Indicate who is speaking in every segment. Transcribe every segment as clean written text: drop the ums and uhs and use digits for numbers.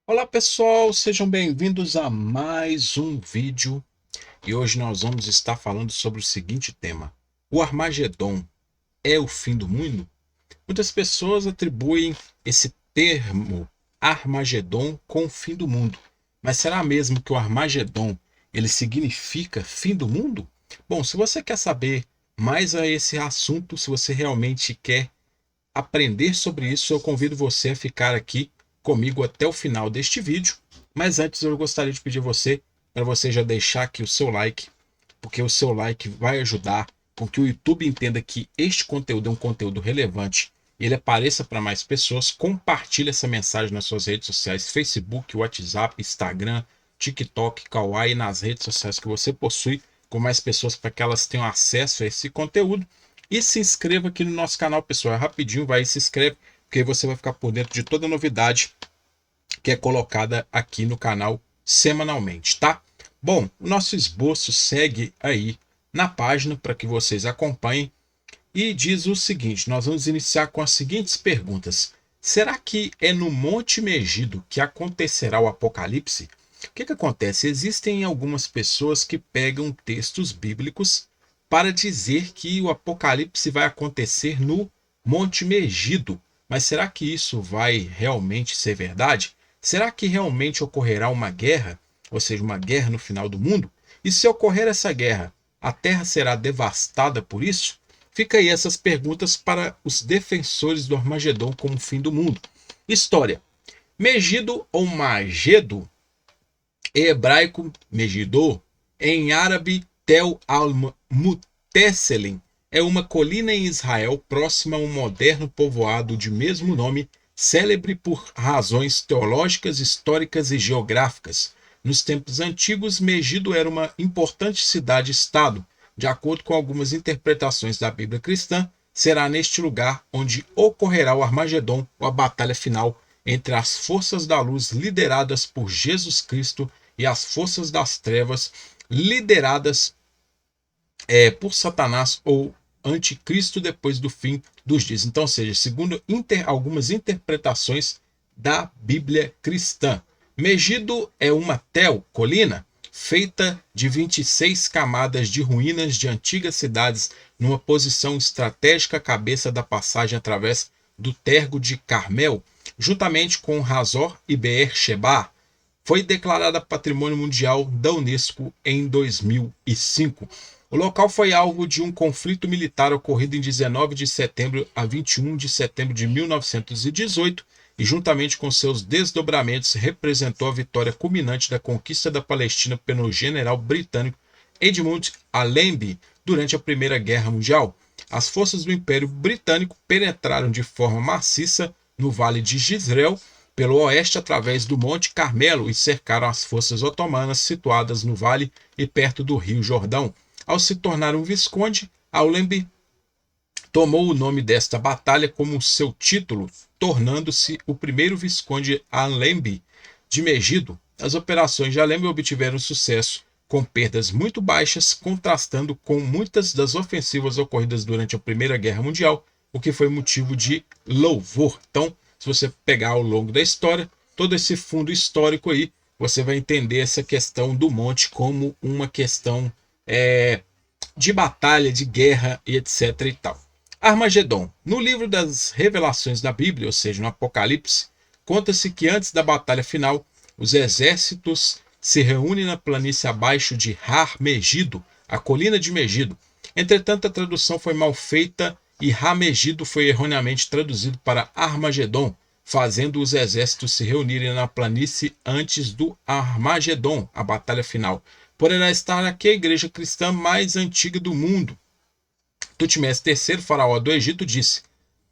Speaker 1: Olá pessoal, sejam bem-vindos a mais um vídeo e hoje nós vamos estar falando sobre o seguinte tema: o Armagedon é o fim do mundo? Muitas pessoas atribuem esse termo Armagedon com o fim do mundo, mas será mesmo que o Armagedon ele significa fim do mundo? Bom, se você quer saber mais a esse assunto, se você realmente quer aprender sobre isso, eu convido você a ficar aqui comigo até o final deste vídeo. Mas antes eu gostaria de pedir para você já deixar aqui o seu like, porque o seu like vai ajudar com que o YouTube entenda que este conteúdo é um conteúdo relevante e ele apareça para mais pessoas. Compartilhe essa mensagem nas suas redes sociais, Facebook, WhatsApp, Instagram, TikTok, Kawaii, nas redes sociais que você possui, com mais pessoas para que elas tenham acesso a esse conteúdo. E se inscreva aqui no nosso canal, pessoal. É rapidinho, vai e se inscreve, porque aí você vai ficar por dentro de toda novidade que é colocada aqui no canal semanalmente, tá? Bom, o nosso esboço segue aí na página para que vocês acompanhem e diz o seguinte: nós vamos iniciar com as seguintes perguntas. Será que é no Monte Megido que acontecerá o Apocalipse? O que acontece? Existem algumas pessoas que pegam textos bíblicos para dizer que o Apocalipse vai acontecer no Monte Megido. Mas será que isso vai realmente ser verdade? Será que realmente ocorrerá uma guerra, ou seja, uma guerra no final do mundo? E se ocorrer essa guerra, a Terra será devastada por isso? Fica aí essas perguntas para os defensores do Armagedon como fim do mundo. História. Megido ou Magedo, em hebraico Megiddo, em árabe Tel al-Mutesselim, é uma colina em Israel próxima a um moderno povoado de mesmo nome, célebre por razões teológicas, históricas e geográficas. Nos tempos antigos, Megido era uma importante cidade-estado. De acordo com algumas interpretações da Bíblia cristã, será neste lugar onde ocorrerá o Armagedon, ou a batalha final entre as forças da luz lideradas por Jesus Cristo e as forças das trevas lideradas por Satanás ou anticristo depois do fim dos dias. Então, ou seja, segundo algumas interpretações da Bíblia cristã, Megido é uma colina, feita de 26 camadas de ruínas de antigas cidades numa posição estratégica à cabeça da passagem através do Tergo de Carmel, juntamente com Hazor e Beer-Sheba. Foi declarada Patrimônio Mundial da Unesco em 2005. O local foi alvo de um conflito militar ocorrido em 19 de setembro a 21 de setembro de 1918 e, juntamente com seus desdobramentos, representou a vitória culminante da conquista da Palestina pelo general britânico Edmund Allenby durante a Primeira Guerra Mundial. As forças do Império Britânico penetraram de forma maciça no Vale de Jezreel, pelo oeste através do Monte Carmelo, e cercaram as forças otomanas situadas no vale e perto do Rio Jordão. Ao se tornar um visconde, Allenby tomou o nome desta batalha como seu título, tornando-se o primeiro visconde Allenby de Megido. As operações de Allenby obtiveram sucesso, com perdas muito baixas, contrastando com muitas das ofensivas ocorridas durante a Primeira Guerra Mundial, o que foi motivo de louvor. Então, se você pegar ao longo da história, todo esse fundo histórico aí, você vai entender essa questão do monte como uma questão de batalha, de guerra e etc. e tal. Armagedon. No livro das revelações da Bíblia, ou seja, no Apocalipse, conta-se que antes da batalha final, os exércitos se reúnem na planície abaixo de Har Megido, a colina de Megido. Entretanto, a tradução foi mal feita e Har Megido foi erroneamente traduzido para Armagedon, fazendo os exércitos se reunirem na planície antes do Armagedon, a batalha final. Poderá estar aqui a igreja cristã mais antiga do mundo. Tutmés III, faraó do Egito, disse: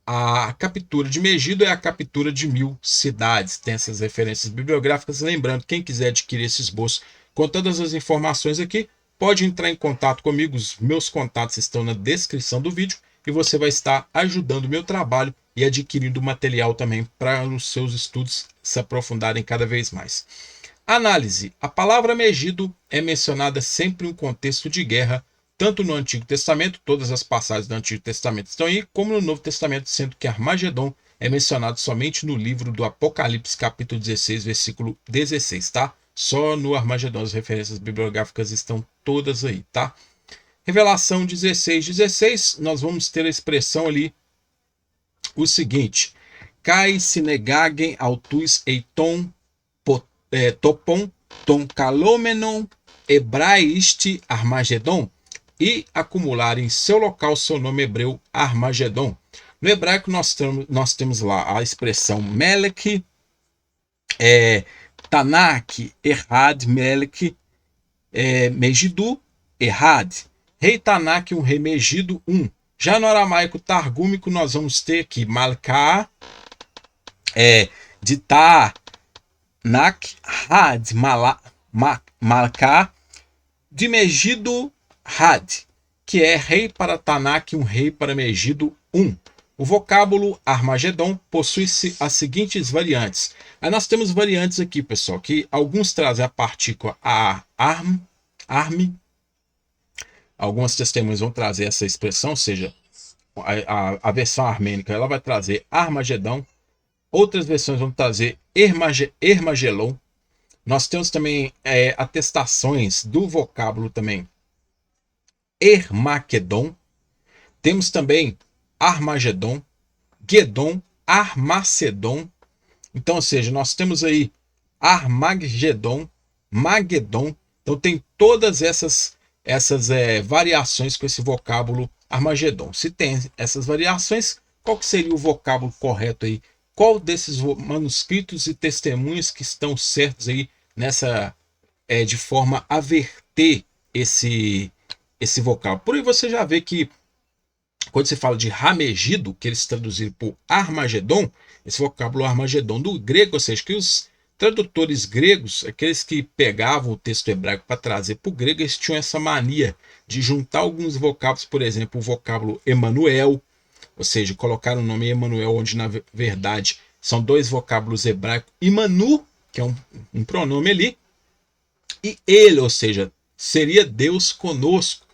Speaker 1: a captura de Megido é a captura de 1000 cidades. Tem essas referências bibliográficas. Lembrando, quem quiser adquirir esse esboço com todas as informações aqui, pode entrar em contato comigo. Os meus contatos estão na descrição do vídeo e você vai estar ajudando o meu trabalho e adquirindo material também para os seus estudos se aprofundarem cada vez mais. Análise. A palavra Megido é mencionada sempre em um contexto de guerra, tanto no Antigo Testamento, todas as passagens do Antigo Testamento estão aí, como no Novo Testamento, sendo que Armagedon é mencionado somente no livro do Apocalipse, capítulo 16, versículo 16, tá? Só no Armagedon as referências bibliográficas estão todas aí, tá? Revelação 16:16, nós vamos ter a expressão ali, o seguinte: Kai sinegagem autus eiton topon ton calomenon hebraiste Armagedon, e acumular em seu local seu nome hebreu Armagedon. No hebraico nós temos lá a expressão Melech, Tanak, Errad, Melech, Megidu, Errad. Rei Tanak, um rei Megido, um. Já no aramaico targúmico nós vamos ter aqui Malká, de Tanak, Had, Malká, de Megido, Had, que é rei para Tanak, um rei para Megido, um. O vocábulo Armagedon possui as seguintes variantes. Aí nós temos variantes aqui, pessoal, que alguns trazem a partícula arme. Algumas testemunhas vão trazer essa expressão, ou seja, a versão armênica ela vai trazer Armagedon. Outras versões vão trazer Ermagelon. Nós temos também atestações do vocábulo também Ermagedon. Temos também Armagedon, Gedon, Armacedon. Então, ou seja, nós temos aí Armagedon, Magedon. Então tem todas essas variações com esse vocábulo Armagedon. Se tem essas variações, qual que seria o vocábulo correto aí? Qual desses manuscritos e testemunhos que estão certos aí nessa de forma a verter esse vocábulo? Por aí você já vê que quando se fala de Ramegido, que eles traduziram por Armagedon, esse vocábulo Armagedon do grego, ou seja, que os tradutores gregos, aqueles que pegavam o texto hebraico para trazer para o grego, eles tinham essa mania de juntar alguns vocábulos, por exemplo, o vocábulo Emanuel, ou seja, colocar o nome Emanuel, onde na verdade são dois vocábulos hebraicos, Imanu, que é um pronome ali, e ele, ou seja, seria Deus conosco.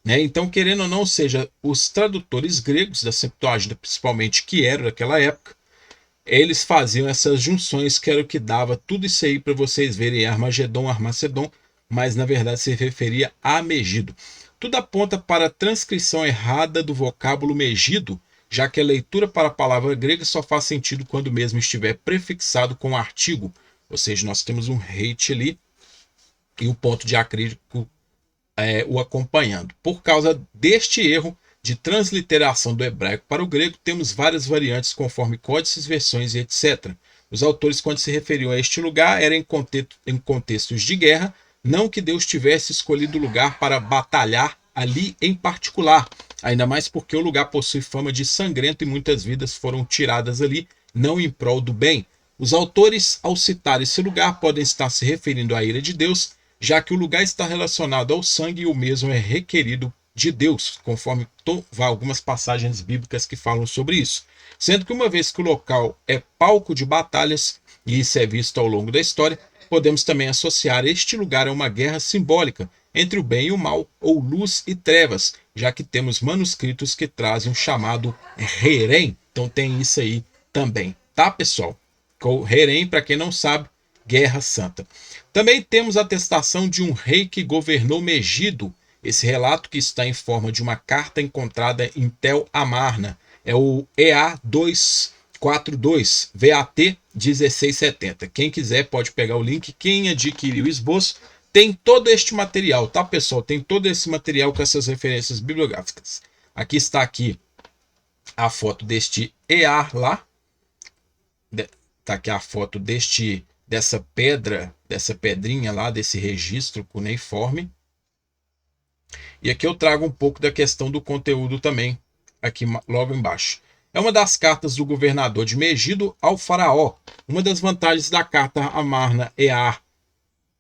Speaker 1: Né? Então, querendo ou não, seja, os tradutores gregos da Septuaginta, principalmente, que eram daquela época, eles faziam essas junções, que era o que dava tudo isso aí para vocês verem, Armagedon, Armacedon, mas na verdade se referia a Megido. Tudo aponta para a transcrição errada do vocábulo Megido, já que a leitura para a palavra grega só faz sentido quando o mesmo estiver prefixado com o artigo, ou seja, nós temos um rete ali e o ponto diacrítico o acompanhando. Por causa deste erro de transliteração do hebraico para o grego, temos várias variantes conforme códices, versões e etc. Os autores, quando se referiam a este lugar, eram em contextos de guerra, não que Deus tivesse escolhido o lugar para batalhar ali em particular, ainda mais porque o lugar possui fama de sangrento e muitas vidas foram tiradas ali, não em prol do bem. Os autores, ao citar esse lugar, podem estar se referindo à ira de Deus, já que o lugar está relacionado ao sangue e o mesmo é requerido de Deus, conforme algumas passagens bíblicas que falam sobre isso. Sendo que uma vez que o local é palco de batalhas, e isso é visto ao longo da história, podemos também associar este lugar a uma guerra simbólica entre o bem e o mal, ou luz e trevas, já que temos manuscritos que trazem o chamado Herem. Então tem isso aí também, tá, pessoal? O Herem, para quem não sabe, Guerra Santa. Também temos a atestação de um rei que governou Megido. Esse relato, que está em forma de uma carta encontrada em Tel Amarna, é o EA242 VAT 1670. Quem quiser pode pegar o link. Quem adquirir o esboço tem todo este material, tá, pessoal? Tem todo esse material com essas referências bibliográficas. Aqui está a foto deste EA lá. Está aqui a foto dessa pedrinha lá, desse registro cuneiforme. E aqui eu trago um pouco da questão do conteúdo também, aqui logo embaixo. É uma das cartas do governador de Megido ao faraó. Uma das vantagens da carta Amarna EA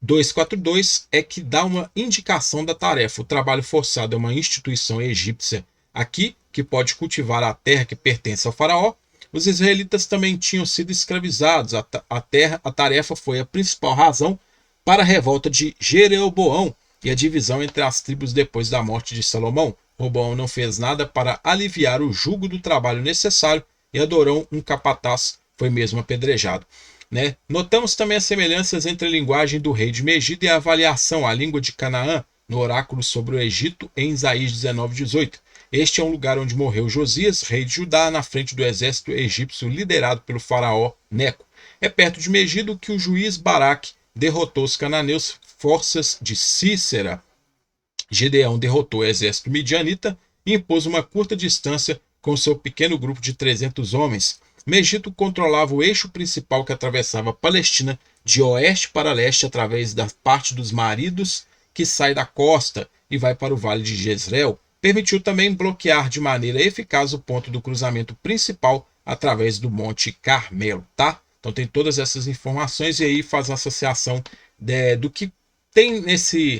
Speaker 1: 242 é que dá uma indicação da tarefa. O trabalho forçado é uma instituição egípcia aqui, que pode cultivar a terra que pertence ao faraó. Os israelitas também tinham sido escravizados. A tarefa foi a principal razão para a revolta de Jeroboão e a divisão entre as tribos depois da morte de Salomão. Roboão não fez nada para aliviar o jugo do trabalho necessário e Adorão, um capataz, foi mesmo apedrejado. Né? Notamos também as semelhanças entre a linguagem do rei de Megido e a avaliação, a língua de Canaã, no oráculo sobre o Egito, em Isaías 19:18. Este é um lugar onde morreu Josias, rei de Judá, na frente do exército egípcio liderado pelo faraó Neco. É perto de Megido que o juiz Baraque derrotou os cananeus, forças de Cícera. Gedeão derrotou o exército midianita e impôs uma curta distância com seu pequeno grupo de 300 homens. Megido controlava o eixo principal que atravessava a Palestina de oeste para leste através da parte dos maridos que sai da costa e vai para o vale de Jezreel. Permitiu também bloquear de maneira eficaz o ponto do cruzamento principal através do Monte Carmelo, tá? Então tem todas essas informações e aí faz a associação do que tem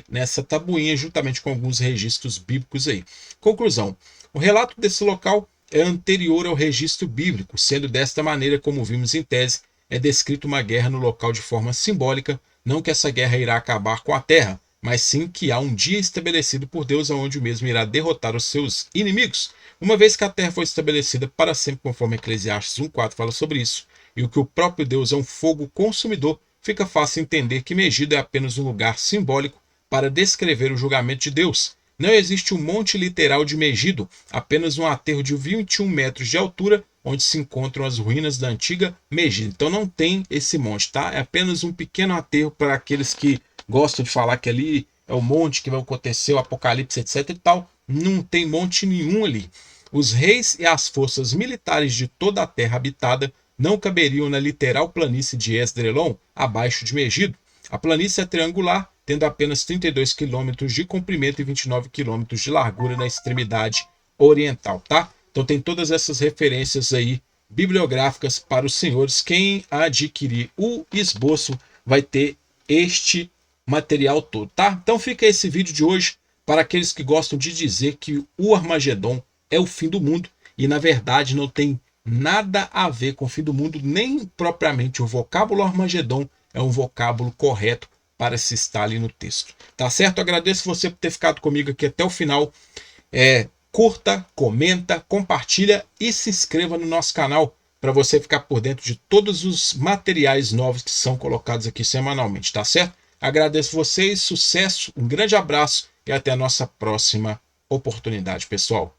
Speaker 1: nessa tabuinha juntamente com alguns registros bíblicos aí. Conclusão: o relato desse local é anterior ao registro bíblico, sendo desta maneira, como vimos em tese, é descrito uma guerra no local de forma simbólica, não que essa guerra irá acabar com a terra, mas sim que há um dia estabelecido por Deus onde o mesmo irá derrotar os seus inimigos, uma vez que a terra foi estabelecida para sempre, conforme Eclesiastes 1:4 fala sobre isso, e o que o próprio Deus é um fogo consumidor, fica fácil entender que Megido é apenas um lugar simbólico para descrever o julgamento de Deus. Não existe um monte literal de Megido, apenas um aterro de 21 metros de altura, onde se encontram as ruínas da antiga Megido. Então não tem esse monte, tá? É apenas um pequeno aterro para aqueles que gostam de falar que ali é o monte que vai acontecer, o apocalipse, etc e tal. Não tem monte nenhum ali. Os reis e as forças militares de toda a terra habitada não caberiam na literal planície de Esdrelon, abaixo de Megido. A planície é triangular, tendo apenas 32 quilômetros de comprimento e 29 quilômetros de largura na extremidade oriental, tá? Então tem todas essas referências aí bibliográficas para os senhores. Quem adquirir o esboço vai ter este material todo, tá? Então fica esse vídeo de hoje para aqueles que gostam de dizer que o Armagedon é o fim do mundo e na verdade não tem nada a ver com o fim do mundo, nem propriamente o vocábulo Armagedon é um vocábulo correto para se estar ali no texto. Tá certo? Agradeço você por ter ficado comigo aqui até o final. Curta, comenta, compartilha e se inscreva no nosso canal para você ficar por dentro de todos os materiais novos que são colocados aqui semanalmente, tá certo? Agradeço vocês, sucesso, um grande abraço e até a nossa próxima oportunidade, pessoal.